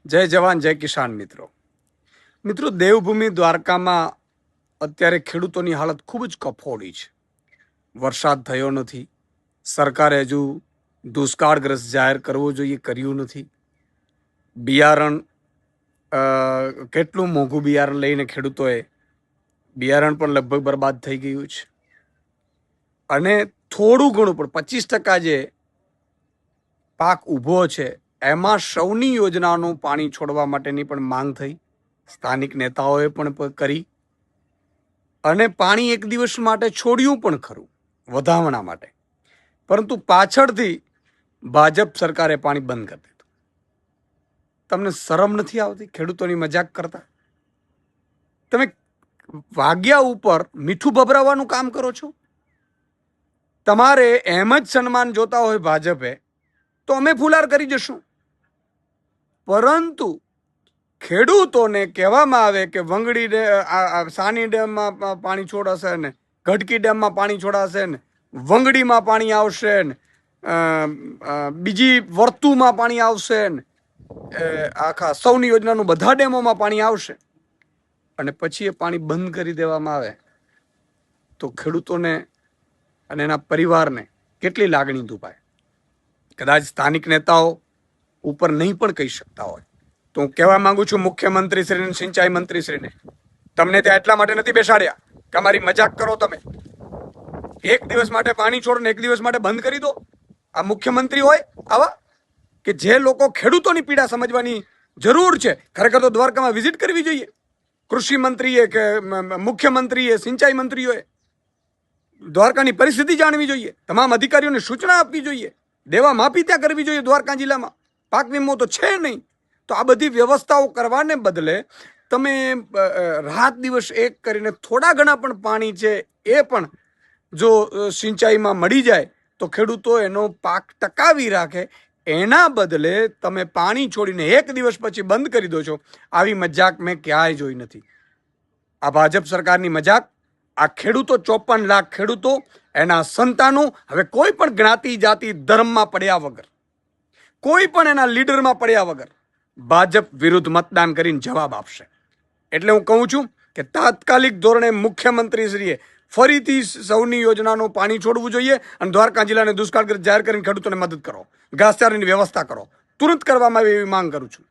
જય જવાન જય કિસાન મિત્રો દેવભૂમિ દ્વારકામાં અત્યારે ખેડૂતોની હાલત ખૂબ જ કફોડી છે. વરસાદ થયો નથી. સરકારે હજુ દુષ્કાળગ્રસ્ત જાહેર કરવો જોઈએ, કર્યું નથી. બિયારણ કેટલું મોંઘું બિયારણ લઈને ખેડૂતોએ બિયારણ પણ લગભગ બરબાદ થઈ ગયું છે. અને થોડું ઘણું પણ 25% જે પાક ઊભો છે એમાં સૌની યોજનાનું પાણી છોડવા માટેની પણ માંગ થઈ. સ્થાનિક નેતાઓએ પણ કરી અને પાણી એક દિવસ માટે છોડ્યું પણ ખરું વધામણા માટે, પરંતુ પાછળથી ભાજપ સરકારે પાણી બંધ કરી દીધું. તમને શરમ નથી આવતી ખેડૂતોની મજાક કરતા? તમે વાગ્યા ઉપર મીઠું ભભરાવાનું કામ કરો છો. તમારે એમ જ સન્માન જોતા હોય ભાજપે તો અમે ફુલાર કરી જશું, પરંતુ ખેડૂતોને કહેવામાં આવે કે વંગડી સાની ડેમમાં પાણી છોડાશે ને, ગઢકી ડેમમાં પાણી છોડાશે ને, વંગડીમાં પાણી આવશે ને, બીજી વર્તુમાં પાણી આવશે ને, આખા સૌની યોજનાનું બધા ડેમોમાં પાણી આવશે, અને પછી એ પાણી બંધ કરી દેવામાં આવે તો ખેડૂતોને અને એના પરિવારને કેટલી લાગણી દુભાય. કદાચ સ્થાનિક નેતાઓ ઉપર નહીં પણ કહી શકતા હોય તો હું કહેવા માંગુ છું મુખ્યમંત્રીશ્રીને, સિંચાઈ મંત્રીશ્રીને, તમને ત્યાં એટલા માટે નથી બેસાડ્યા કે અમારી મજાક કરો. તમે એક દિવસ માટે પાણી છોડો ને એક દિવસ માટે બંધ કરી દો. આ મુખ્યમંત્રી હોય આવા કે જે લોકો ખેડૂતોની પીડા સમજવાની જરૂર છે. ખરેખર તો દ્વારકામાં વિઝિટ કરવી જોઈએ. કૃષિ મંત્રીએ કે મુખ્યમંત્રીએ, સિંચાઈ મંત્રીઓએ દ્વારકાની પરિસ્થિતિ જાણવી જોઈએ. તમામ અધિકારીઓને સૂચના આપવી જોઈએ. દેવા માફી ત્યાં કરવી જોઈએ. દ્વારકા જિલ્લામાં પાક વીમો તો છે નહીં. તો આ બધી વ્યવસ્થાઓ કરવાને બદલે તમે રાત દિવસ એક કરીને થોડા ઘણા પણ પાણી છે એ પણ જો સિંચાઈમાં મળી જાય તો ખેડૂતો એનો પાક ટકાવી રાખે, એના બદલે તમે પાણી છોડીને એક દિવસ પછી બંધ કરી દો છો. આવી મજાક મેં ક્યાંય જોઈ નથી. આ ભાજપ સરકારની મજાક. આ ખેડૂતો 54 લાખ ખેડૂતો, એના સંતાનો હવે કોઈ પણ જ્ઞાતિ જાતિ ધર્મમાં પડ્યા વગર, કોઈ પણ એના લીડરમાં પડ્યા વગર ભાજપ વિરુદ્ધ મતદાન કરીને જવાબ આપશે. એટલે હું કહું છું કે તાત્કાલિક ધોરણે મુખ્યમંત્રીશ્રીએ ફરીથી સૌની યોજનાનું પાણી છોડવું જોઈએ અને દ્વારકા જિલ્લાને દુષ્કાળગ્રસ્ત જાહેર કરીને ખેડૂતોને મદદ કરો, ઘાસચારાની વ્યવસ્થા કરો. તુરંત કરવામાં આવે એવી માંગ કરું છું.